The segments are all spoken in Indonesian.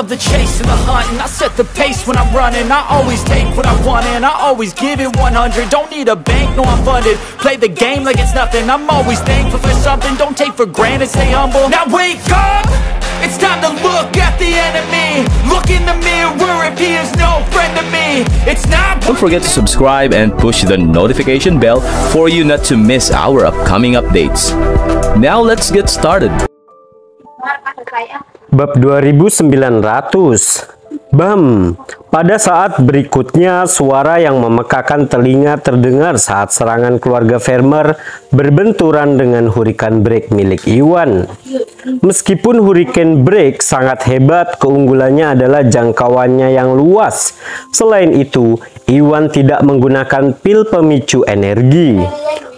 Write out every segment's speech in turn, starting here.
love the chase and the hunt, and I set the pace when I'm running. I always take what I want and I always give it 100. Don't need a bank, no I'm funded. Play the game like it's nothing. I'm always thankful for something. Don't take for granted, stay humble. Now wake up, it's time to look at the enemy. Look in the mirror if he is no friend to me. It's not. Don't forget to subscribe and push the notification bell for you not to miss our upcoming updates. Now let's get started. Bab 2900. Bam! Pada saat berikutnya, suara yang memekakan telinga terdengar saat serangan keluarga Farmer berbenturan dengan Hurricane Break milik Iwan. Meskipun Hurricane Break sangat hebat, keunggulannya adalah jangkauannya yang luas. Selain itu, Iwan tidak menggunakan pil pemicu energi.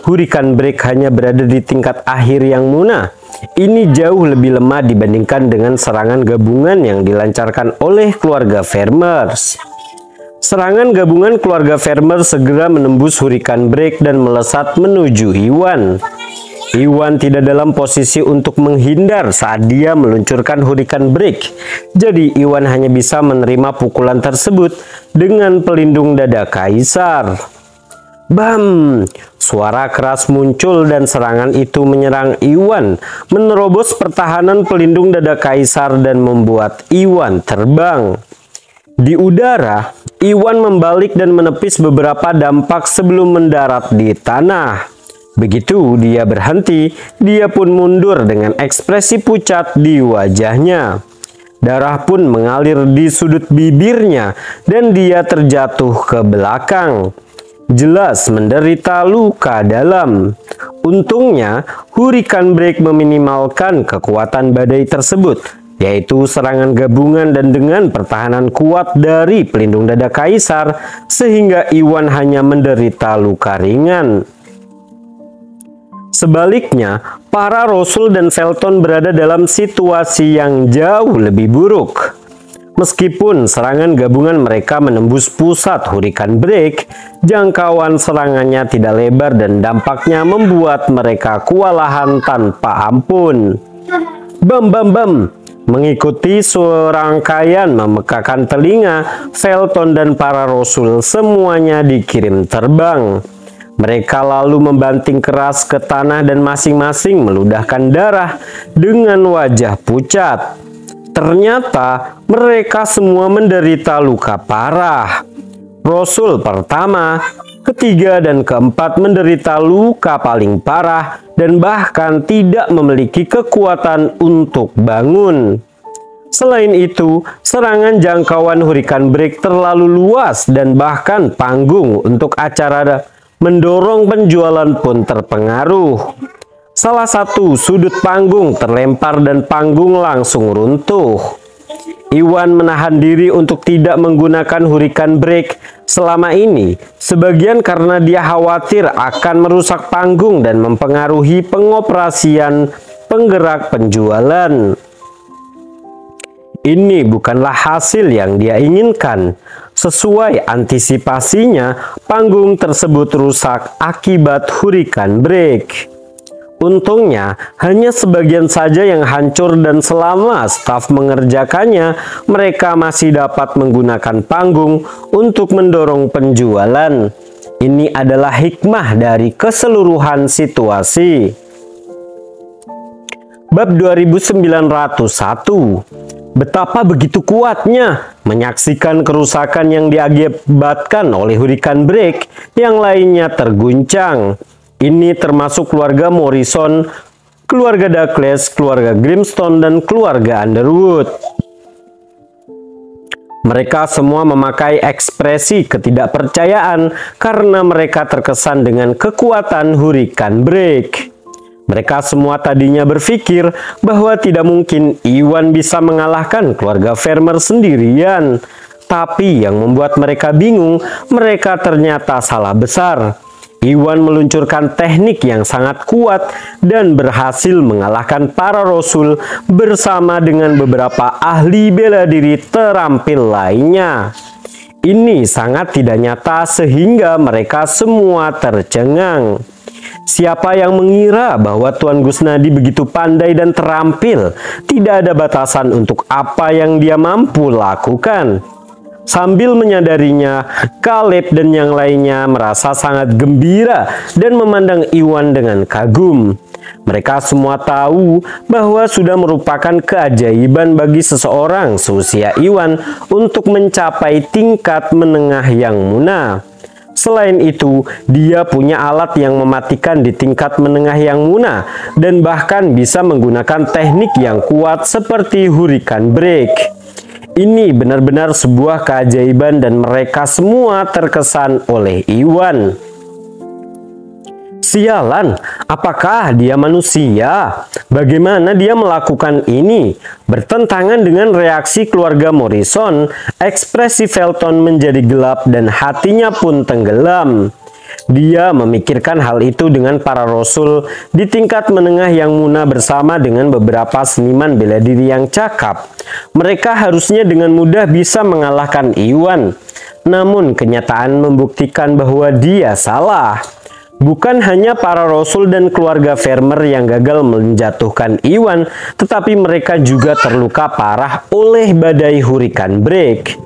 Hurricane Break hanya berada di tingkat akhir yang munah. Ini jauh lebih lemah dibandingkan dengan serangan gabungan yang dilancarkan oleh keluarga Farmers. Serangan gabungan keluarga Farmers segera menembus Hurricane Break dan melesat menuju Iwan. Iwan tidak dalam posisi untuk menghindar saat dia meluncurkan Hurricane Break. Jadi Iwan hanya bisa menerima pukulan tersebut dengan pelindung dada kaisar. Bam! Suara keras muncul dan serangan itu menyerang Iwan, menerobos pertahanan pelindung dada kaisar dan membuat Iwan terbang. Di udara, Iwan membalik dan menepis beberapa dampak sebelum mendarat di tanah. Begitu dia berhenti, dia pun mundur dengan ekspresi pucat di wajahnya. Darah pun mengalir di sudut bibirnya dan dia terjatuh ke belakang. Jelas menderita luka dalam. Untungnya, Hurricane Break meminimalkan kekuatan badai tersebut, yaitu serangan gabungan dan dengan pertahanan kuat dari pelindung dada kaisar, sehingga Iwan hanya menderita luka ringan. Sebaliknya, para Rasul dan Felton berada dalam situasi yang jauh lebih buruk. Meskipun serangan gabungan mereka menembus pusat Hurricane Break, jangkauan serangannya tidak lebar dan dampaknya membuat mereka kewalahan tanpa ampun. Bam bam bam! Mengikuti serangkaian memekakan telinga, Felton dan para Rasul semuanya dikirim terbang. Mereka lalu membanting keras ke tanah dan masing-masing meludahkan darah dengan wajah pucat. Ternyata mereka semua menderita luka parah. Rasul pertama, ketiga, dan keempat menderita luka paling parah dan bahkan tidak memiliki kekuatan untuk bangun. Selain itu, serangan jangkauan Hurricane Break terlalu luas dan bahkan panggung untuk acara mendorong penjualan pun terpengaruh. Salah satu sudut panggung terlempar dan panggung langsung runtuh. Iwan menahan diri untuk tidak menggunakan Hurricane Break selama ini, sebagian karena dia khawatir akan merusak panggung dan mempengaruhi pengoperasian penggerak penjualan. Ini bukanlah hasil yang dia inginkan. Sesuai antisipasinya, panggung tersebut rusak akibat Hurricane Break. Untungnya, hanya sebagian saja yang hancur dan selama staf mengerjakannya, mereka masih dapat menggunakan panggung untuk mendorong penjualan. Ini adalah hikmah dari keseluruhan situasi. Bab 2901. Betapa begitu kuatnya menyaksikan kerusakan yang diakibatkan oleh Hurricane Break, yang lainnya terguncang. Ini termasuk keluarga Morrison, keluarga Douglas, keluarga Grimstone, dan keluarga Underwood. Mereka semua memakai ekspresi ketidakpercayaan karena mereka terkesan dengan kekuatan Hurricane Break. Mereka semua tadinya berpikir bahwa tidak mungkin Iwan bisa mengalahkan keluarga Farmer sendirian. Tapi yang membuat mereka bingung, mereka ternyata salah besar. Iwan meluncurkan teknik yang sangat kuat dan berhasil mengalahkan para Rasul bersama dengan beberapa ahli bela diri terampil lainnya. Ini sangat tidak nyata sehingga mereka semua tercengang. Siapa yang mengira bahwa Tuan Gusnadi begitu pandai dan terampil, tidak ada batasan untuk apa yang dia mampu lakukan. Sambil menyadarinya, Caleb dan yang lainnya merasa sangat gembira dan memandang Iwan dengan kagum. Mereka semua tahu bahwa sudah merupakan keajaiban bagi seseorang seusia Iwan untuk mencapai tingkat menengah yang muna. Selain itu, dia punya alat yang mematikan di tingkat menengah yang muna dan bahkan bisa menggunakan teknik yang kuat seperti Hurricane Break. Ini benar-benar sebuah keajaiban dan mereka semua terkesan oleh Iwan. Sialan, apakah dia manusia? Bagaimana dia melakukan ini? Bertentangan dengan reaksi keluarga Morrison, ekspresi Felton menjadi gelap dan hatinya pun tenggelam. Dia memikirkan hal itu dengan para rasul di tingkat menengah yang muna bersama dengan beberapa seniman bela diri yang cakap. Mereka harusnya dengan mudah bisa mengalahkan Iwan. Namun kenyataan membuktikan bahwa dia salah. Bukan hanya para rasul dan keluarga Vermeer yang gagal menjatuhkan Iwan, tetapi mereka juga terluka parah oleh badai Hurricane Break.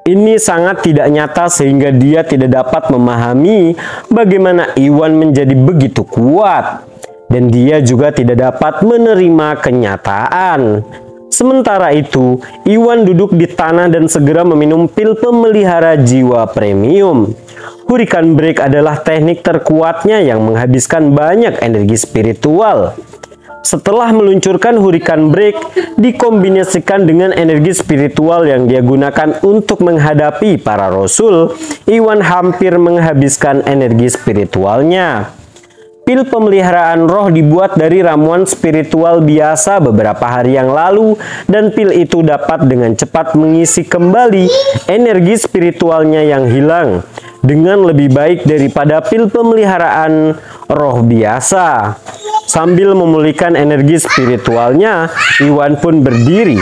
Ini sangat tidak nyata sehingga dia tidak dapat memahami bagaimana Iwan menjadi begitu kuat. Dan dia juga tidak dapat menerima kenyataan. Sementara itu, Iwan duduk di tanah dan segera meminum pil pemelihara jiwa premium. Hurricane Break adalah teknik terkuatnya yang menghabiskan banyak energi spiritual. Setelah meluncurkan Hurricane Break, dikombinasikan dengan energi spiritual yang dia gunakan untuk menghadapi para rasul, Iwan hampir menghabiskan energi spiritualnya. Pil pemeliharaan roh dibuat dari ramuan spiritual biasa beberapa hari yang lalu, dan pil itu dapat dengan cepat mengisi kembali energi spiritualnya yang hilang dengan lebih baik daripada pil pemeliharaan roh biasa. Sambil memulihkan energi spiritualnya, Iwan pun berdiri.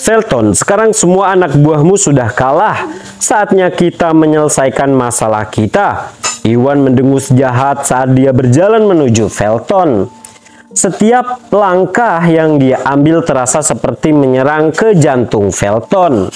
Felton, sekarang semua anak buahmu sudah kalah. Saatnya kita menyelesaikan masalah kita. Iwan mendengus jahat saat dia berjalan menuju Felton. Setiap langkah yang dia ambil terasa seperti menyerang ke jantung Felton.